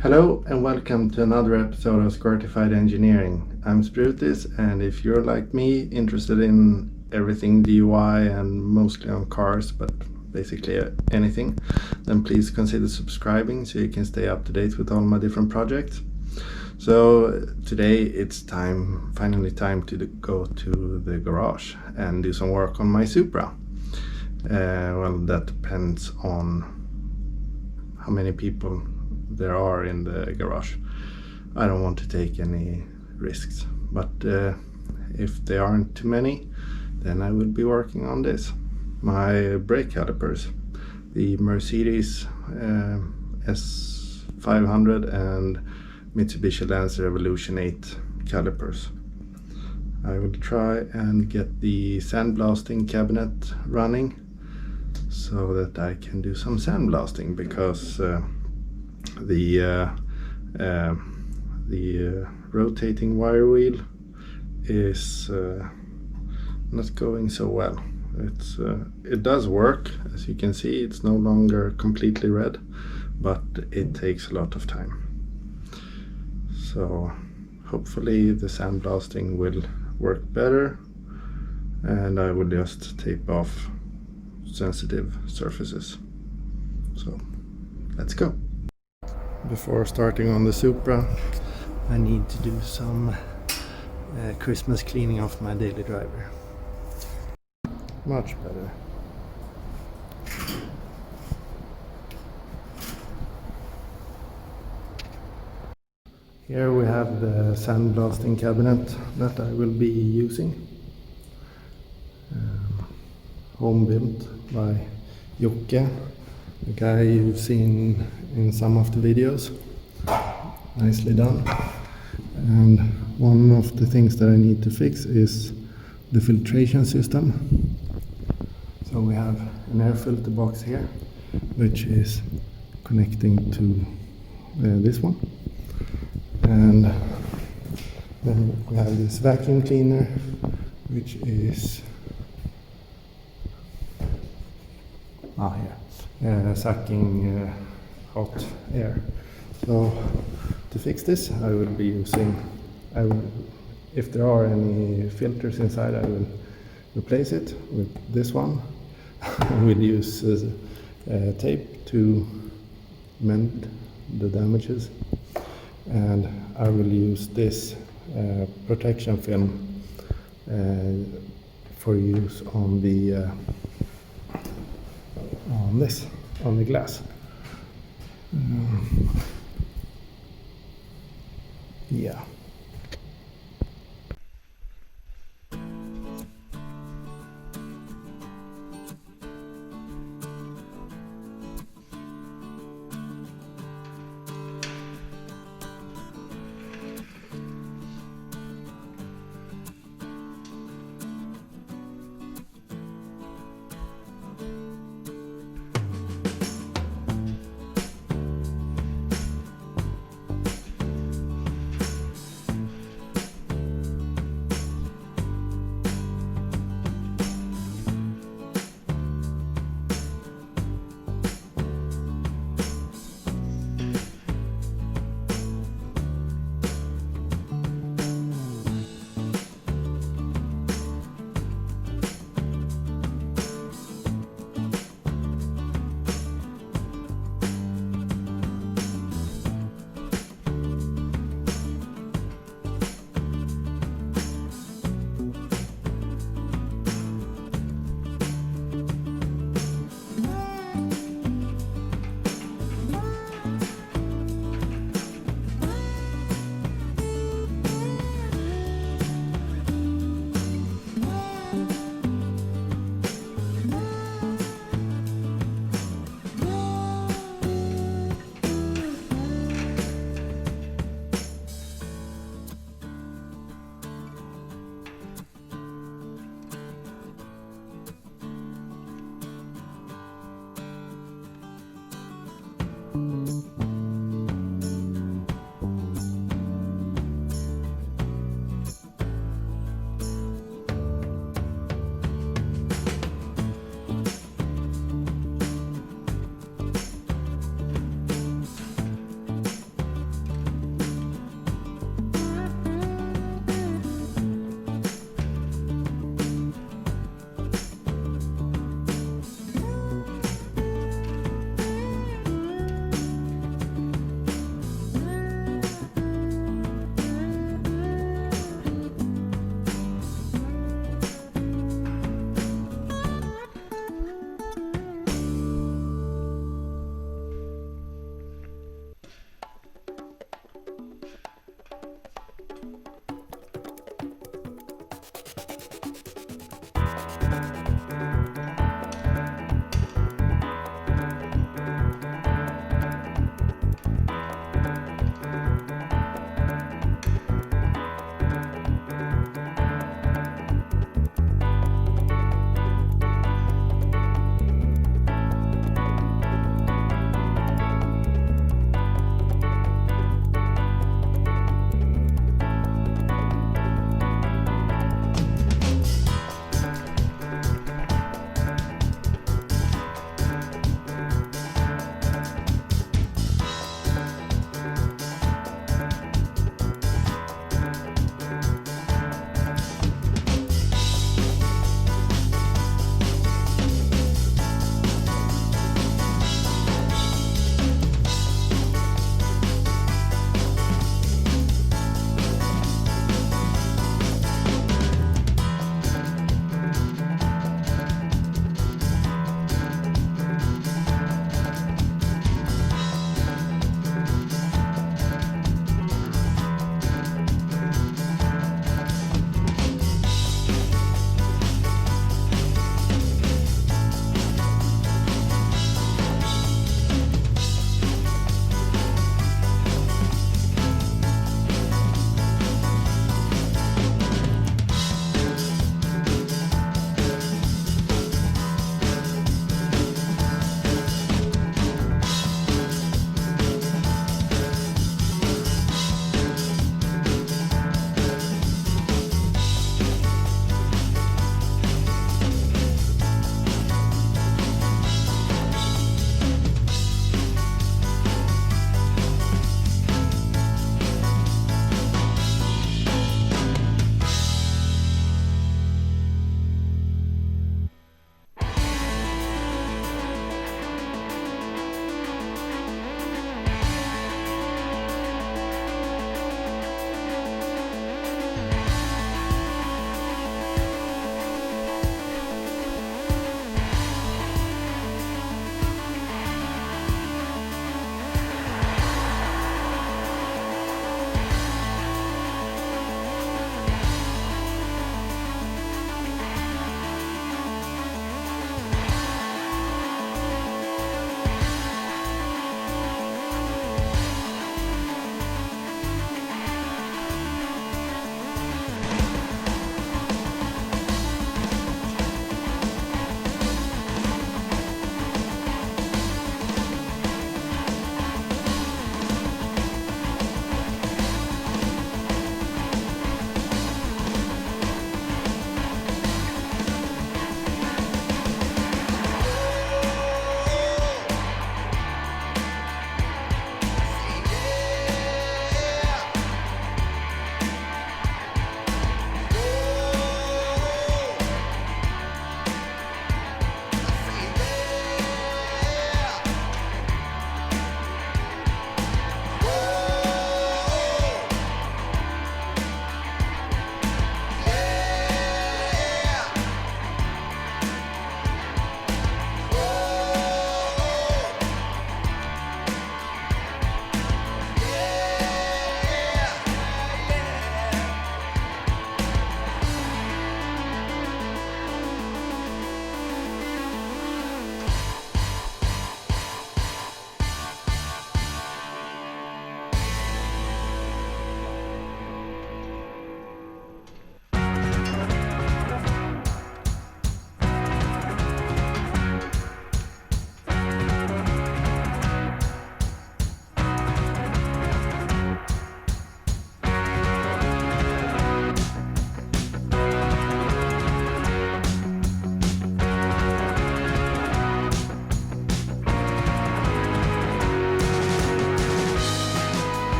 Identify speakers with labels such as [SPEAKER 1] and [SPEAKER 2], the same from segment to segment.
[SPEAKER 1] Hello and welcome to another episode of Squirtified Engineering. I'm Sprutis, and if you're like me, interested in everything DIY and mostly on cars, but basically anything, then please consider subscribing so you can stay up to date with all my different projects. So today it's finally time to go to the garage and do some work on my Supra. Well, that depends on how many people there are in the garage. I don't want to take any risks, but if there aren't too many, then I will be working on this. My brake calipers, the Mercedes S500 and Mitsubishi Lancer Evolution 8 calipers. I will try and get the sandblasting cabinet running so that I can do some sandblasting, because the rotating wire wheel is not going so well. It does work, as you can see. It's no longer completely red, but it takes a lot of time. So hopefully the sandblasting will work better, and I will just tape off sensitive surfaces. So let's go. Before starting on the Supra, I need to do some Christmas cleaning of my daily driver. Much better. Here we have the sandblasting cabinet that I will be using. Home built by Jocke, the guy you've seen in some of the videos. Nicely done. And one of the things that I need to fix is the filtration system. So we have an air filter box here, which is connecting to this one. And then we have this vacuum cleaner, which is sucking hot air. So to fix this, I will be using, if there are any filters inside, I will replace it with this one. I will use tape to mend the damages, and I will use this protection film for use on the on the glass. Yeah.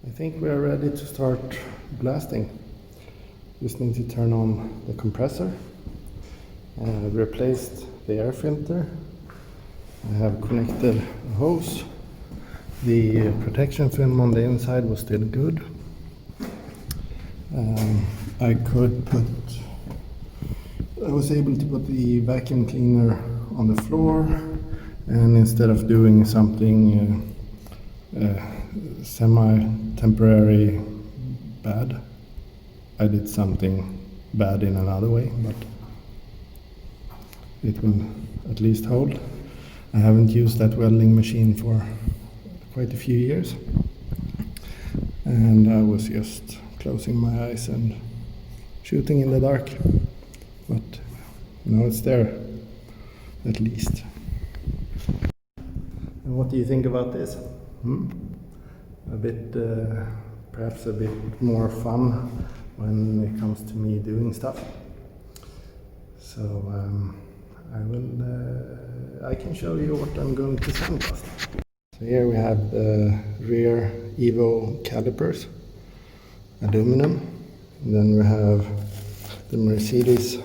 [SPEAKER 1] I think we are ready to start blasting. Just need to turn on the compressor. I've replaced the air filter. I have connected a hose. The protection film on the inside was still good. I was able to put the vacuum cleaner on the floor, and instead of doing something semi-temporary bad, I did something bad in another way, but it will at least hold. I haven't used that welding machine for quite a few years, and I was just closing my eyes and shooting in the dark, but now it's there, at least. And what do you think about this? A bit, perhaps a bit more fun when it comes to me doing stuff. So I can show you what I'm going to sandblast. So here we have the rear Evo calipers, aluminum. And then we have the Mercedes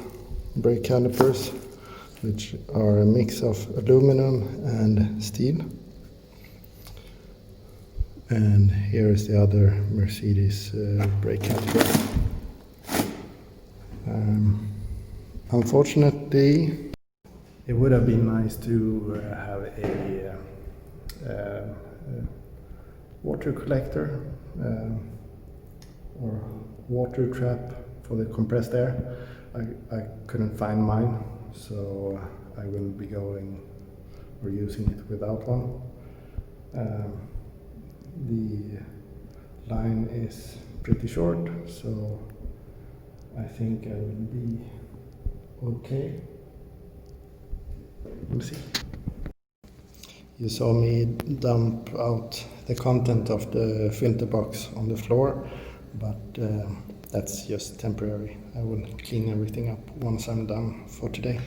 [SPEAKER 1] brake calipers, which are a mix of aluminum and steel. And here is the other Mercedes brake caliper. Unfortunately, it would have been nice to have a water collector or water trap for the compressed air. I couldn't find mine, so I will be going or using it without one. The line is pretty short, so I think I will be okay. We'll see. You saw me dump out the content of the filter box on the floor, but that's just temporary. I will clean everything up once I'm done for today.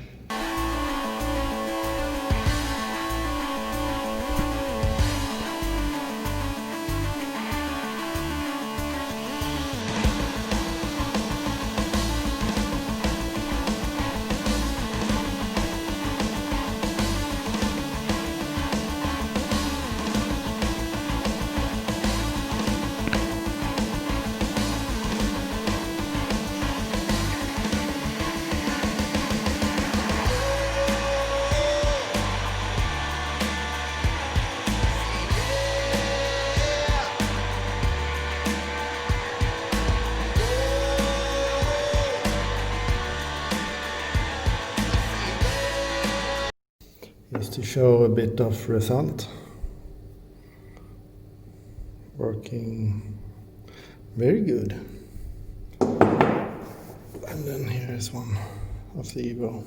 [SPEAKER 1] Just to show a bit of result. Working very good. And then here is one of the Evo.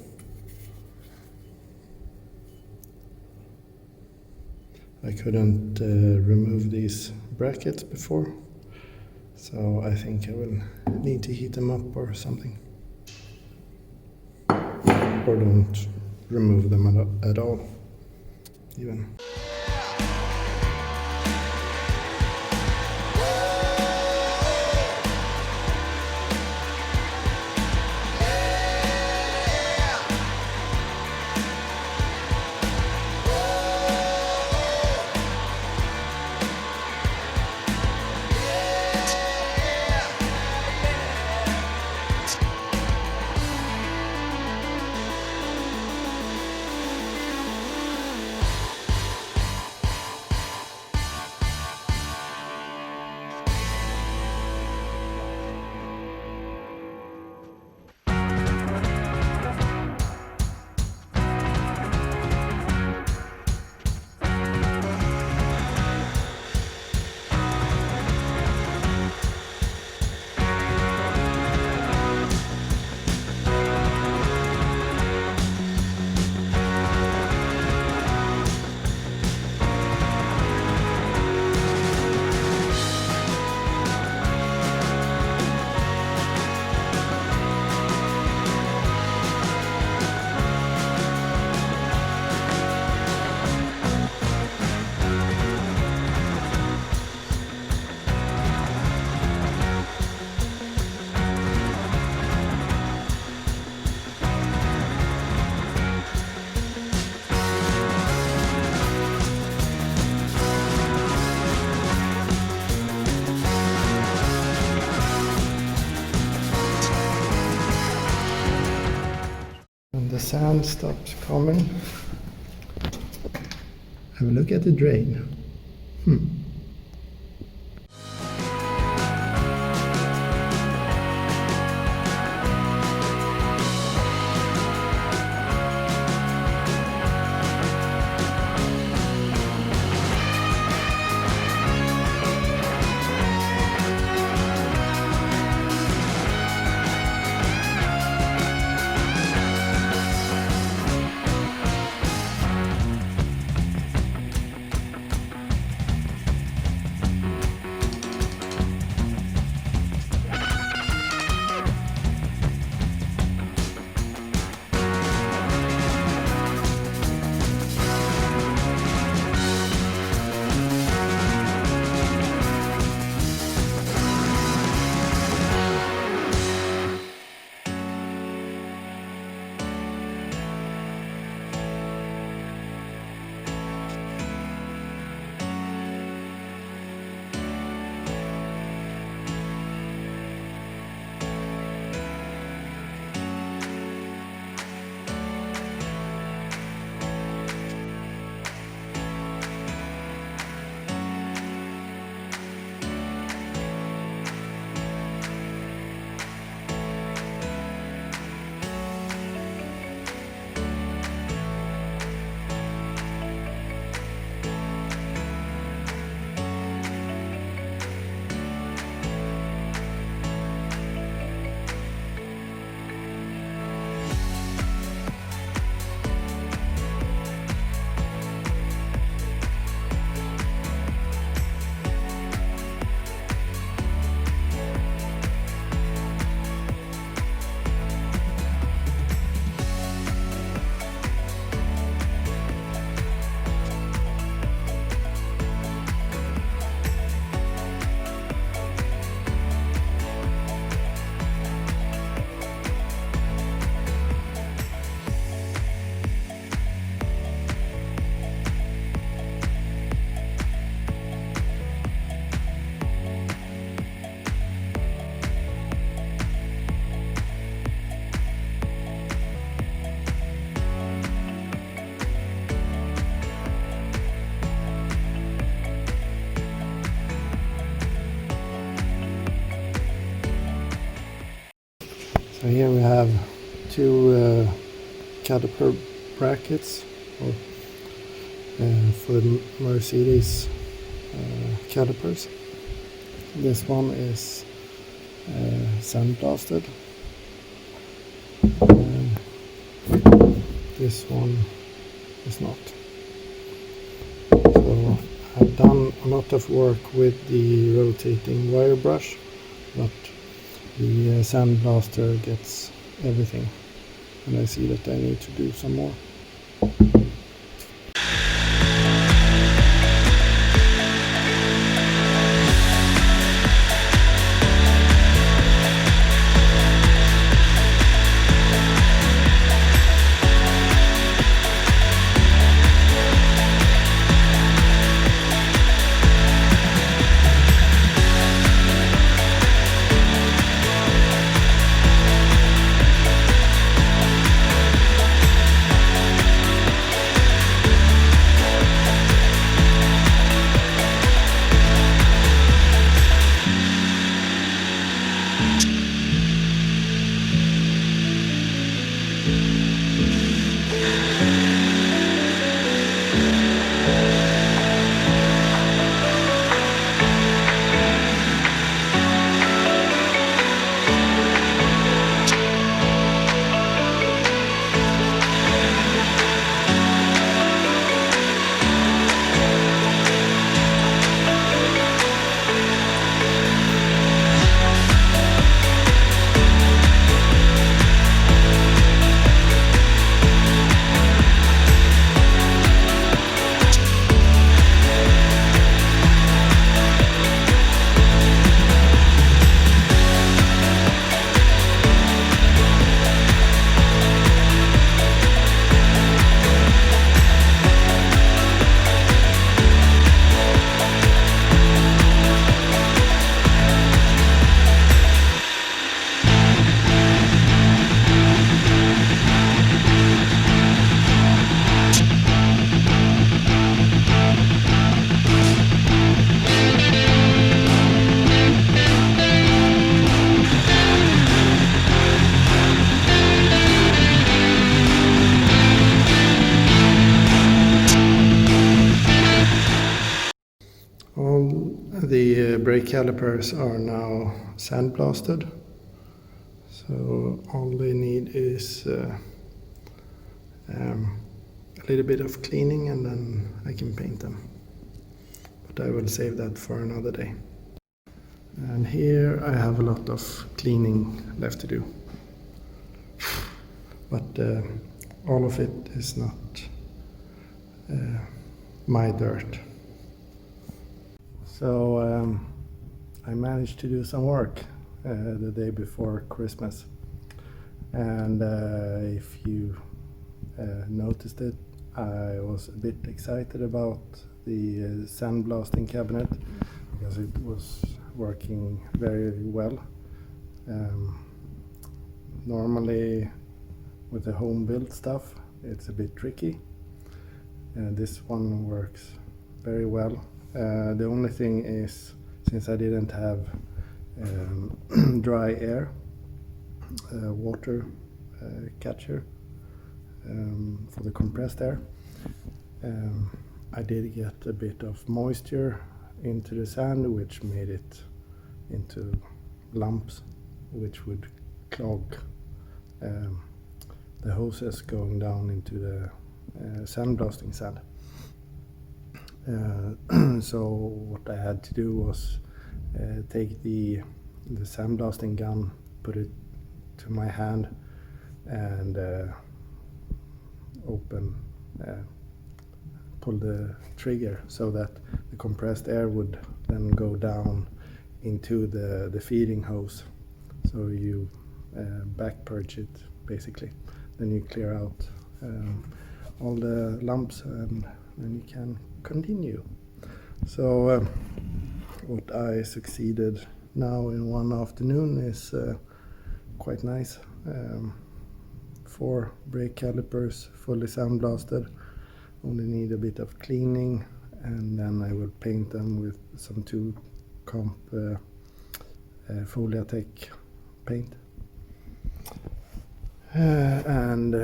[SPEAKER 1] I couldn't remove these brackets before, so I think I will need to heat them up or something. Or don't remove them at all, even. When the sand stops coming, have a look at the drain. So here we have two caliper brackets for the Mercedes calipers. This one is sandblasted, and this one is not. So I've done a lot of work with the rotating wire brush, but the sandblaster gets everything, and I see that I need to do some more. All the brake calipers are now sandblasted, so all they need is a little bit of cleaning, and then I can paint them. But I will save that for another day. And here I have a lot of cleaning left to do, but all of it is not my dirt. So I managed to do some work the day before Christmas, and if you noticed it, I was a bit excited about the sandblasting cabinet because it was working very well. Normally with the home built stuff it's a bit tricky, and this one works very well. The only thing is, since I didn't have dry air water catcher for the compressed air, I did get a bit of moisture into the sand, which made it into lumps, which would clog the hoses going down into the sandblasting sand. So what I had to do was take the sandblasting gun, put it to my hand, and pull the trigger so that the compressed air would then go down into the feeding hose. So you back purge it basically, then you clear out all the lumps, and then you can continue. So what I succeeded now in one afternoon is quite nice. 4 brake calipers fully sandblasted, only need a bit of cleaning, and then I will paint them with some 2 comp Foliatech paint. And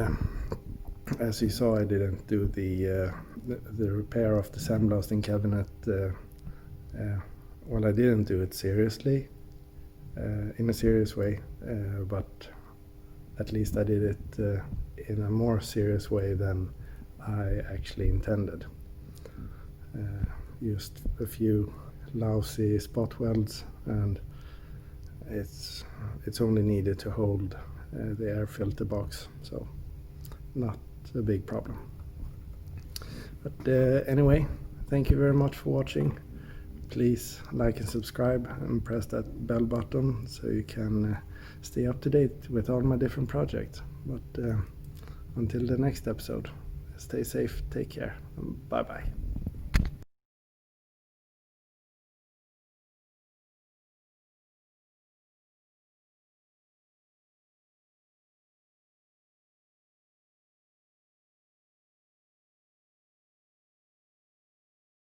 [SPEAKER 1] as you saw, I didn't do the repair of the sandblasting cabinet. Well, I didn't do it seriously, in a serious way, but at least I did it in a more serious way than I actually intended. Used a few lousy spot welds, and it's only needed to hold the air filter box, so not a big problem. But anyway, thank you very much for watching. Please like and subscribe and press that bell button so you can stay up to date with all my different projects. But until the next episode, stay safe, take care, and bye bye.